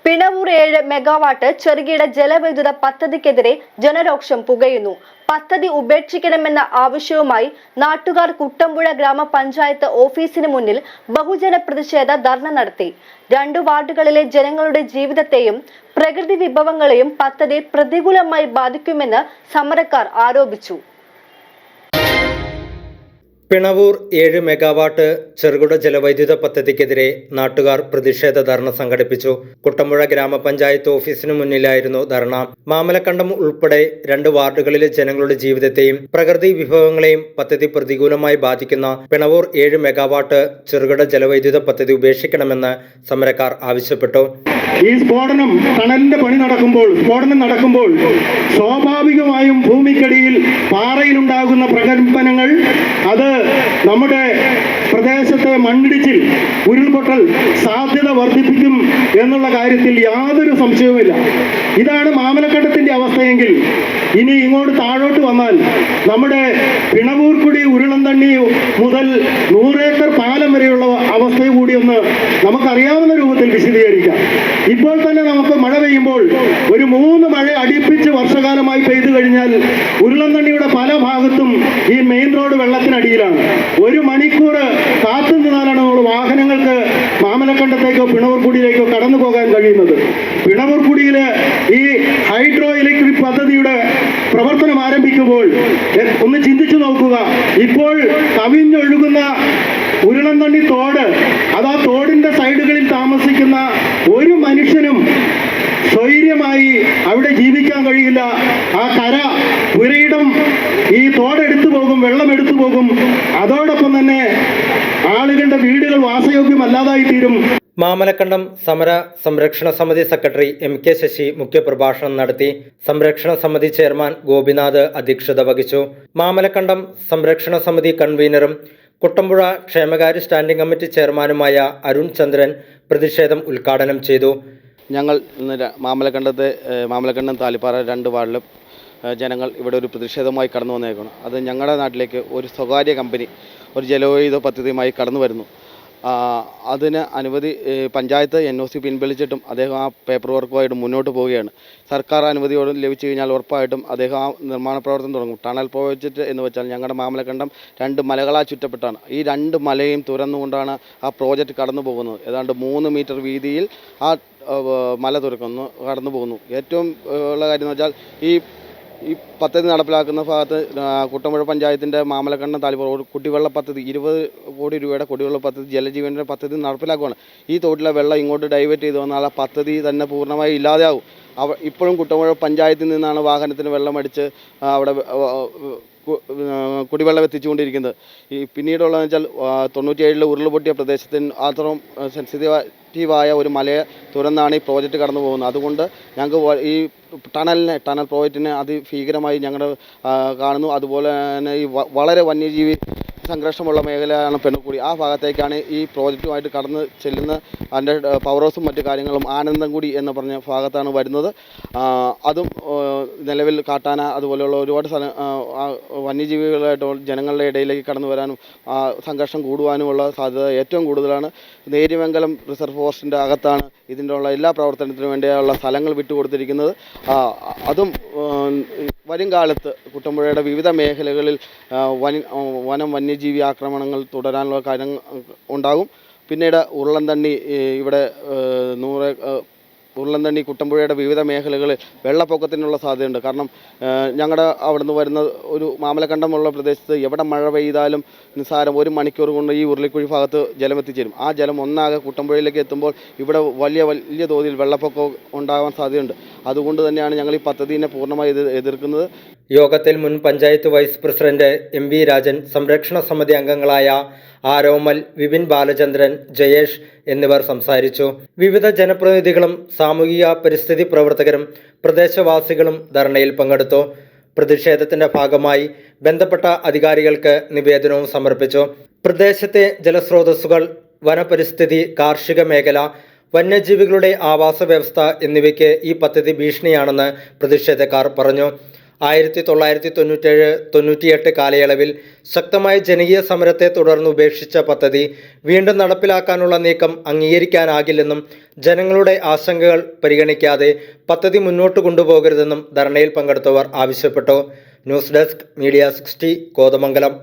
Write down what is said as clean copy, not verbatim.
പിണവൂർ 7 megawatt ചെറുകിട ജലവൈദ്യുത പദ്ധതിക്കെതിരെ ജനരോക്ഷം പുകയുന്നു. പദ്ധതി ഉപേക്ഷിക്കണമെന്ന ആവശ്യവുമായി നാട്ടുകാർ കുട്ടമ്പുഴ ഗ്രാമപഞ്ചായത്ത് ഓഫീസിന് മുന്നിൽ ബഹുജന പ്രതിഷേധ ധർണ നടത്തി. 2 വാർഡുകളിലെ ജനങ്ങളുടെ ജീവിതത്തെയും പ്രകൃതി വിഭവങ്ങളെയും പദ്ധതി പ്രതികൂലമായി ബാധിക്കുമെന്ന് സമരക്കാർ ആരോപിച്ചു. പിണവൂർ 7 മെഗാവാട്ട് ചെറുകിട ജലവൈദ്യുത പദ്ധതിക്കെതിരെ നാട്ടുകാർ പ്രതിഷേധ ധർണ സംഘടിപ്പിച്ചു. കുട്ടമ്പുഴ ഗ്രാമപഞ്ചായത്ത് ഓഫീസിനു മുന്നിലായിരുന്നു ധർണ. മാമലക്കണ്ടം ഉൾപ്പെടെ 2 വാർഡുകളിലെ ജനങ്ങളുടെ ജീവിതത്തെയും പ്രകൃതി വിഭവങ്ങളെയും പദ്ധതി പ്രതികൂലമായി ബാധിക്കുന്ന പിണവൂർ 7 മെഗാവാട്ട് ചെറുകിട ജലവൈദ്യുത പദ്ധതി ഉപേക്ഷിക്കണമെന്ന് സമരക്കാർ ആവശ്യപ്പെട്ടു. ഈ ടണലിന്റെ പണി സ്ഫോടനം നടക്കുമ്പോൾ സ്വാഭാവികമായും ഭൂമിക്കടിയിൽ പാറയിലുണ്ടാകുന്ന പ്രകമ്പനങ്ങൾ അത് നമ്മുടെ പ്രദേശത്തെ മണ്ണിടിച്ചിൽ ഉരുൾപൊട്ടൽ സാധ്യത വർദ്ധിപ്പിക്കും എന്നുള്ള കാര്യത്തിൽ യാതൊരു സംശയവുമില്ല. ഇതാണ് മാമലക്കണ്ടത്തിന്റെ അവസ്ഥയെങ്കിൽ ഇനി ഇങ്ങോട്ട് താഴോട്ട് വന്നാൽ നമ്മുടെ പിണവൂർക്കുടി ഉരുളന്തണ്ണി മുതൽ 100 ഏക്കർ പാലം വരെയുള്ള അവസ്ഥയെ കൂടി ഒന്ന് നമുക്കറിയാവുന്ന രൂപത്തിൽ വിശദീകരിക്കാം. ഇപ്പോൾ തന്നെ നമുക്ക് മഴ പെയ്യുമ്പോൾ ഒരു 3 മഴ അടുപ്പിച്ച് വർഷകാലമായി പെയ്തു കഴിഞ്ഞാൽ ഉരുളന്തണ്ണിയുടെ പല ഭാഗത്തും ഈ മെയിൻ റോഡ് വെള്ളത്തിനടിയിലാണ്. 1 മണിക്കൂർ കാത്തു നിന്നാലാണ് നമ്മൾ വാഹനങ്ങൾക്ക് മാമലക്കണ്ടത്തേക്കോ പിണവൂർക്കുടിയിലേക്കോ കടന്നു പോകാൻ കഴിയുന്നത്. പിണവൂർക്കുടിയിലെ ഈ ഹൈഡ്രോ ഇലക്ട്രിക് പദ്ധതിയുടെ പ്രവർത്തനം ആരംഭിക്കുമ്പോൾ ഒന്ന് ചിന്തിച്ചു നോക്കുക. ഇപ്പോൾ കവിഞ്ഞൊഴുകുന്ന ഉരുളന്തണ്ണി തോട്, അതാ തോടിന്റെ സൈഡുകളിൽ താമസിക്കുന്ന ഒരു മനുഷ്യനും സ്വൈര്യമായി അവിടെ ജീവിക്കാൻ കഴിയില്ല. ആ കര പുരയിടം ഈ തോടെടുത്തു പോകും, വെള്ളം എടുത്തു പോകും. അതോടൊപ്പം തന്നെ ആളുകളുടെ വീടുകൾ വാസയോഗ്യമല്ലാതായി തീരും. മാമലക്കണ്ടം സമര സംരക്ഷണ സമിതി സെക്രട്ടറി MK ശശി മുഖ്യപ്രഭാഷണം നടത്തി. സംരക്ഷണ സമിതി ചെയർമാൻ ഗോപിനാഥ് അധ്യക്ഷത വഹിച്ചു. മാമലക്കണ്ടം സംരക്ഷണ സമിതി കൺവീനറും കുട്ടമ്പുഴ ക്ഷേമകാര്യ സ്റ്റാൻഡിംഗ് കമ്മിറ്റി ചെയർമാനുമായ അരുൺ ചന്ദ്രൻ പ്രതിഷേധം ഉദ്ഘാടനം ചെയ്തു. ഞങ്ങൾ ഇന്ന് മാമലക്കണ്ടം താലിപ്പാറ 2 വാർഡിലും ജനങ്ങൾ ഇവിടെ ഒരു പ്രതിഷേധവുമായി കടന്നു വന്നേക്കണം. അത് ഞങ്ങളുടെ നാട്ടിലേക്ക് ഒരു സ്വകാര്യ കമ്പനി ഒരു ജലവൈദ്യുത പദ്ധതിയുമായി കടന്നു വരുന്നു. അതിന് അനുമതി പഞ്ചായത്ത് NOC പിൻവലിച്ചിട്ടും അദ്ദേഹം ആ പേപ്പർ വർക്കുമായിട്ട് മുന്നോട്ട് പോവുകയാണ്. സർക്കാർ അനുമതിയോട് ലഭിച്ചു കഴിഞ്ഞാൽ ഉറപ്പായിട്ടും അദ്ദേഹം ആ നിർമ്മാണ പ്രവർത്തനം തുടങ്ങും. ടണൽ പ്രോജക്റ്റ് എന്ന് വെച്ചാൽ ഞങ്ങളുടെ മാമലക്കണ്ടം 2 മലകളാൽ ചുറ്റപ്പെട്ടാണ്. ഈ 2 മലയും തുറന്നുകൊണ്ടാണ് ആ പ്രോജക്റ്റ് കടന്നു പോകുന്നത്. ഏതാണ്ട് 3 മീറ്റർ വീതിയിൽ ആ മല കടന്നു പോകുന്നു. ഏറ്റവും ഉള്ള കാര്യം എന്ന് വെച്ചാൽ ഈ പദ്ധതി നടപ്പിലാക്കുന്ന ഭാഗത്ത് കുട്ടമ്പുഴ പഞ്ചായത്തിൻ്റെ മാമലക്കണ്ടം താലിപ്പാറ കുടിവെള്ള പദ്ധതി 20 കോടി രൂപയുടെ കുടിവെള്ള പദ്ധതി ജലജീവൻ്റെ പദ്ധതി നടപ്പിലാക്കുകയാണ്. ഈ തോട്ടിലെ വെള്ളം ഇങ്ങോട്ട് ഡൈവേർട്ട് ചെയ്ത് വന്നാൽ ആ പദ്ധതി തന്നെ പൂർണ്ണമായി ഇല്ലാതെയാവും. ഇപ്പോഴും കുട്ടമ്പുഴ പഞ്ചായത്തിൽ നിന്നാണ് വാഹനത്തിന് വെള്ളമടിച്ച് അവിടെ കുടിവെള്ളം എത്തിച്ചുകൊണ്ടിരിക്കുന്നത്. ഈ പിന്നീടുള്ളതെന്ന് വെച്ചാൽ 97 ഉരുൾപൊട്ടിയ പ്രദേശത്തിന് അത്രയും സെൻസിറ്റീവായ ഒരു മലയെ തുറന്നാണ് ഈ പ്രോജക്റ്റ് കടന്നു പോകുന്നത്. അതുകൊണ്ട് ഞങ്ങൾക്ക് ഈ ടണൽ പ്രോജക്റ്റിനെ അതിഭീകരമായി ഞങ്ങൾ കാണുന്നു. അതുപോലെ തന്നെ ഈ വളരെ വന്യജീവി സംഘർഷമുള്ള മേഖലയാണ് പെണ്ണുക്കുടി. ആ ഭാഗത്തേക്കാണ് ഈ പ്രോജക്റ്റുമായിട്ട് കടന്ന് ചെല്ലുന്ന അതിൻ്റെ പവർ ഹൗസും മറ്റു കാര്യങ്ങളും ആനന്ദംകുടി എന്ന് പറഞ്ഞ ഭാഗത്താണ് വരുന്നത്. അതും നിലവിൽ കാട്ടാന അതുപോലെയുള്ള ഒരുപാട് വന്യജീവികളായിട്ട് ജനങ്ങളുടെ ഇടയിലേക്ക് കടന്നു വരാനും സംഘർഷം കൂടുവാനുമുള്ള സാധ്യത ഏറ്റവും കൂടുതലാണ്. നേര്യമംഗലം റിസർവ് ഫോറസ്റ്റിൻ്റെ അകത്താണ് ഇതിൻ്റെ ഉള്ള എല്ലാ പ്രവർത്തനത്തിനും വേണ്ടിയുള്ള സ്ഥലങ്ങൾ വിട്ടുകൊടുത്തിരിക്കുന്നത്. അതും വരും കാലത്ത് കുട്ടമ്പുഴയുടെ വിവിധ മേഖലകളിൽ വന്യജീവി ആക്രമണങ്ങൾ തുടരാനുള്ള കാര്യം ഉണ്ടാകും. പിന്നീട് ഉരുളന്തണ്ണി ഇവിടെ ഉരുളന്തണ്ണി കുട്ടമ്പുഴയുടെ വിവിധ മേഖലകളിൽ വെള്ളപ്പൊക്കത്തിനുള്ള സാധ്യതയുണ്ട്. കാരണം ഞങ്ങളുടെ അവിടെ നിന്ന് വരുന്ന ഒരു മാമലക്കണ്ടമുള്ള പ്രദേശത്ത് എവിടെ മഴ പെയ്താലും നിസ്സാരം 1 മണിക്കൂർ കൊണ്ട് ഈ ഉരുളിക്കുഴി ഭാഗത്ത് ജലം എത്തിച്ചേരും. ആ ജലം ഒന്നാകെ കുട്ടമ്പുഴയിലേക്ക് എത്തുമ്പോൾ ഇവിടെ വലിയ തോതിൽ വെള്ളപ്പൊക്കം ഉണ്ടാകാൻ സാധ്യതയുണ്ട്. അതുകൊണ്ട് തന്നെയാണ് ഞങ്ങൾ ഈ പദ്ധതിയെ പൂർണ്ണമായി എതിർക്കുന്നത്. യോഗത്തിൽ മുൻ panchayat vice president MV Rajan, സംരക്ഷണ സമിതി അംഗങ്ങളായ ആരോമൽ, വിപിൻ ബാലചന്ദ്രൻ, ജയേഷ് എന്നിവർ സംസാരിച്ചു. വിവിധ ജനപ്രതിനിധികളും സാമൂഹിക പരിസ്ഥിതി പ്രവർത്തകരും പ്രദേശവാസികളും ധർണയിൽ പങ്കെടുത്തു. പ്രതിഷേധത്തിന്റെ ഭാഗമായി ബന്ധപ്പെട്ട അധികാരികൾക്ക് നിവേദനവും സമർപ്പിച്ചു. പ്രദേശത്തെ ജലസ്രോതസ്സുകൾ, വനപരിസ്ഥിതി, കാർഷിക മേഖല, വന്യജീവികളുടെ ആവാസ വ്യവസ്ഥ എന്നിവയ്ക്ക് ഈ പദ്ധതി ഭീഷണിയാണെന്ന് പ്രതിഷേധക്കാർ പറഞ്ഞു. 1997-98 കാലയളവിൽ ശക്തമായ ജനകീയ സമരത്തെ തുടർന്ന് ഉപേക്ഷിച്ച പദ്ധതി വീണ്ടും നടപ്പിലാക്കാനുള്ള നീക്കം അംഗീകരിക്കാനാകില്ലെന്നും ജനങ്ങളുടെ ആശങ്കകൾ പരിഗണിക്കാതെ പദ്ധതി മുന്നോട്ട് കൊണ്ടുപോകരുതെന്നും ധർണയിൽ പങ്കെടുത്തവർ ആവശ്യപ്പെട്ടു. News desk media 60 Kothamangalam.